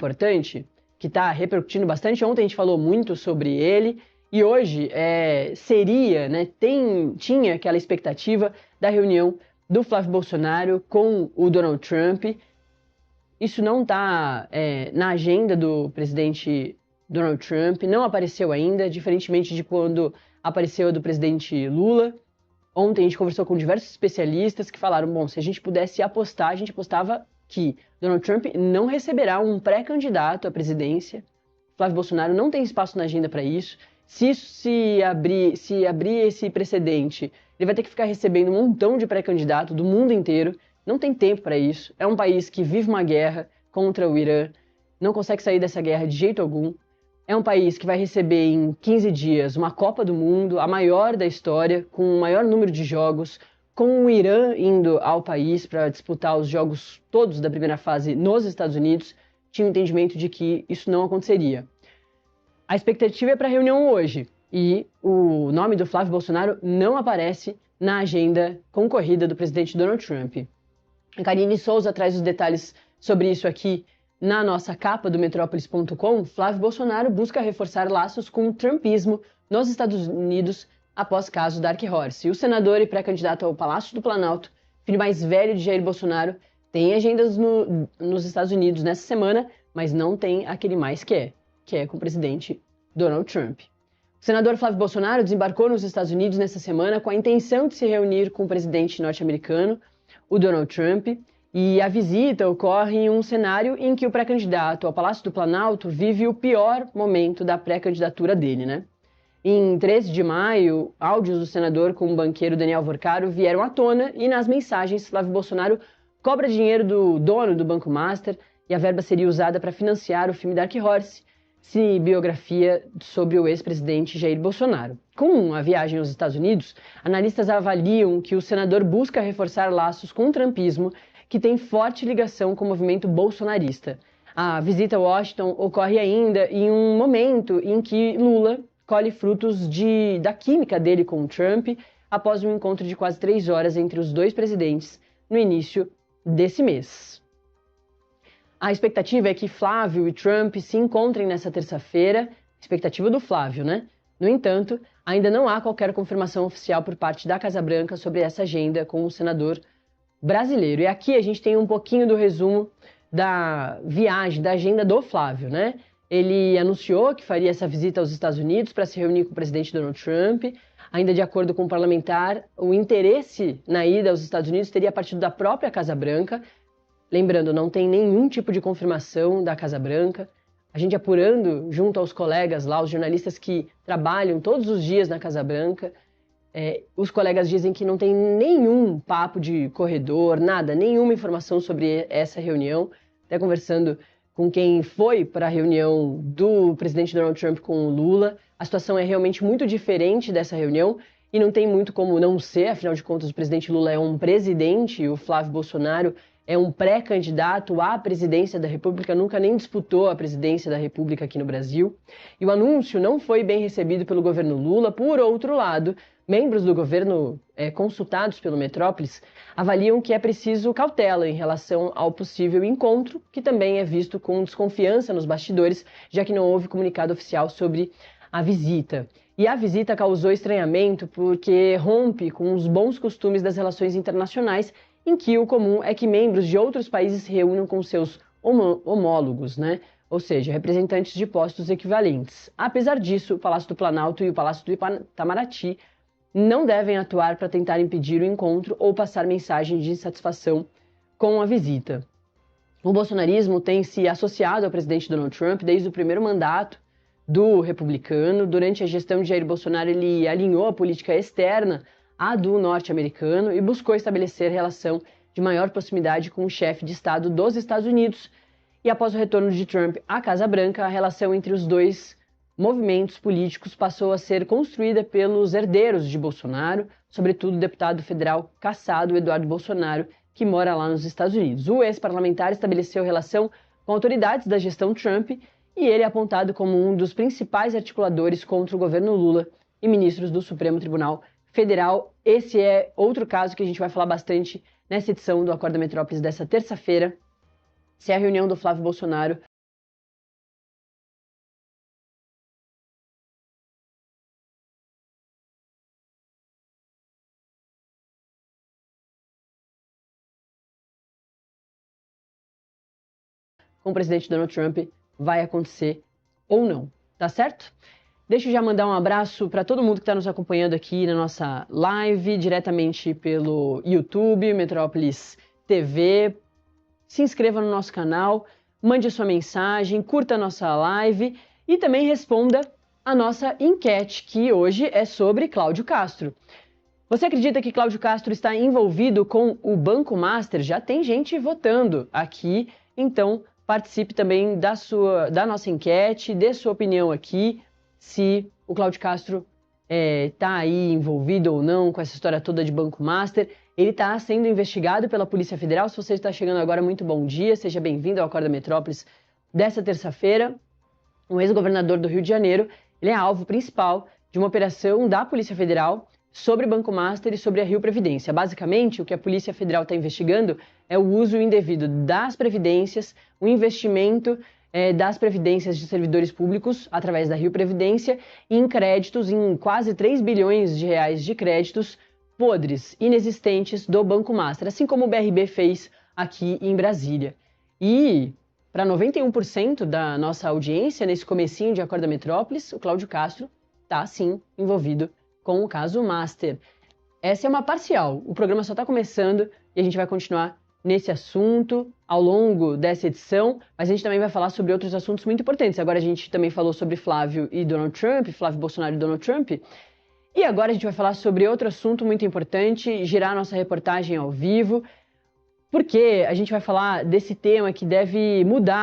importante, que está repercutindo bastante. Ontem a gente falou muito sobre ele, e hoje seria, né, tinha aquela expectativa da reunião do Flávio Bolsonaro com o Donald Trump. Isso não está na agenda do presidente Donald Trump, não apareceu ainda, diferentemente de quando apareceu a do presidente Lula. Ontem a gente conversou com diversos especialistas que falaram, bom, se a gente pudesse apostar, a gente apostava que Donald Trump não receberá um pré-candidato à presidência. Flávio Bolsonaro não tem espaço na agenda para isso. Se abrir esse precedente, ele vai ter que ficar recebendo um montão de pré-candidato do mundo inteiro. Não tem tempo para isso. É um país que vive uma guerra contra o Irã, não consegue sair dessa guerra de jeito algum. É um país que vai receber em 15 dias uma Copa do Mundo, a maior da história, com o maior número de jogos, com o Irã indo ao país para disputar os jogos todos da primeira fase nos Estados Unidos. Tinha o entendimento de que isso não aconteceria. A expectativa é para a reunião hoje, e o nome do Flávio Bolsonaro não aparece na agenda concorrida do presidente Donald Trump. A Karine Souza traz os detalhes sobre isso aqui na nossa capa do Metrópolis.com. Flávio Bolsonaro busca reforçar laços com o trumpismo nos Estados Unidos após caso Dark Horse. O senador e pré-candidato ao Palácio do Planalto, filho mais velho de Jair Bolsonaro, tem agendas nos Estados Unidos nessa semana, mas não tem aquele mais que é com o presidente Donald Trump. O senador Flávio Bolsonaro desembarcou nos Estados Unidos nessa semana com a intenção de se reunir com o presidente norte-americano, o Donald Trump, e a visita ocorre em um cenário em que o pré-candidato ao Palácio do Planalto vive o pior momento da pré-candidatura dele, né? Em 13 de maio, áudios do senador com o banqueiro Daniel Vorcaro vieram à tona e nas mensagens Flávio Bolsonaro cobra dinheiro do dono do Banco Master e a verba seria usada para financiar o filme Dark Horse, biografia sobre o ex-presidente Jair Bolsonaro. Com a viagem aos Estados Unidos, analistas avaliam que o senador busca reforçar laços com o trumpismo, que tem forte ligação com o movimento bolsonarista. A visita a Washington ocorre ainda em um momento em que Lula colhe frutos da química dele com o Trump após um encontro de quase 3 horas entre os dois presidentes no início desse mês. A expectativa é que Flávio e Trump se encontrem nessa terça-feira, expectativa do Flávio, né? No entanto, ainda não há qualquer confirmação oficial por parte da Casa Branca sobre essa agenda com o senador brasileiro. E aqui a gente tem um pouquinho do resumo da viagem, da agenda do Flávio, né? Ele anunciou que faria essa visita aos Estados Unidos para se reunir com o presidente Donald Trump. Ainda de acordo com o parlamentar, o interesse na ida aos Estados Unidos teria partido da própria Casa Branca. Lembrando, não tem nenhum tipo de confirmação da Casa Branca. A gente apurando junto aos colegas lá, os jornalistas que trabalham todos os dias na Casa Branca, os colegas dizem que não tem nenhum papo de corredor, nada, nenhuma informação sobre essa reunião. Até conversando com quem foi para a reunião do presidente Donald Trump com o Lula, a situação é realmente muito diferente dessa reunião e não tem muito como não ser, afinal de contas o presidente Lula é um presidente e o Flávio Bolsonaro é um pré-candidato à presidência da República, nunca nem disputou a presidência da República aqui no Brasil. E o anúncio não foi bem recebido pelo governo Lula. Por outro lado, membros do governo consultados pelo Metrópolis avaliam que é preciso cautela em relação ao possível encontro, que também é visto com desconfiança nos bastidores, já que não houve comunicado oficial sobre a visita. E a visita causou estranhamento porque rompe com os bons costumes das relações internacionais, em que o comum é que membros de outros países se reúnam com seus homólogos, né? Ou seja, representantes de postos equivalentes. Apesar disso, o Palácio do Planalto e o Palácio do Itamaraty não devem atuar para tentar impedir o encontro ou passar mensagem de insatisfação com a visita. O bolsonarismo tem se associado ao presidente Donald Trump desde o primeiro mandato do republicano. Durante a gestão de Jair Bolsonaro, ele alinhou a política externa à do norte-americano e buscou estabelecer relação de maior proximidade com o chefe de Estado dos Estados Unidos. E após o retorno de Trump à Casa Branca, a relação entre os dois movimentos políticos passou a ser construída pelos herdeiros de Bolsonaro, sobretudo o deputado federal cassado Eduardo Bolsonaro, que mora lá nos Estados Unidos. O ex-parlamentar estabeleceu relação com autoridades da gestão Trump e ele é apontado como um dos principais articuladores contra o governo Lula e ministros do Supremo Tribunal Federal. Esse é outro caso que a gente vai falar bastante nessa edição do Acorda Metrópolis dessa terça-feira. Se a reunião do Flávio Bolsonaro com o presidente Donald Trump vai acontecer ou não, tá certo? Deixa eu já mandar um abraço para todo mundo que está nos acompanhando aqui na nossa live, diretamente pelo YouTube, Metrópolis TV. Se inscreva no nosso canal, mande a sua mensagem, curta a nossa live e também responda a nossa enquete, que hoje é sobre Cláudio Castro. Você acredita que Cláudio Castro está envolvido com o Banco Master? Já tem gente votando aqui, então participe também da nossa enquete, dê sua opinião aqui, se o Cláudio Castro está aí envolvido ou não com essa história toda de Banco Master. Ele está sendo investigado pela Polícia Federal. Se você está chegando agora, muito bom dia, seja bem-vindo ao Acorda Metrópolis dessa terça-feira. O ex-governador do Rio de Janeiro, ele é alvo principal de uma operação da Polícia Federal sobre Banco Master e sobre a Rio Previdência. Basicamente, o que a Polícia Federal está investigando é o uso indevido das previdências, o investimento das previdências de servidores públicos através da Rio Previdência em créditos, em quase 3 bilhões de reais de créditos podres, inexistentes do Banco Master, assim como o BRB fez aqui em Brasília. E para 91% da nossa audiência, nesse comecinho de Acorda Metrópolis, o Cláudio Castro está, sim, envolvido com o caso Master. Essa é uma parcial, o programa só está começando e a gente vai continuar nesse assunto ao longo dessa edição, mas a gente também vai falar sobre outros assuntos muito importantes. Agora a gente também falou sobre Flávio e Donald Trump, Flávio Bolsonaro e Donald Trump, e agora a gente vai falar sobre outro assunto muito importante, girar nossa reportagem ao vivo, porque a gente vai falar desse tema que deve mudar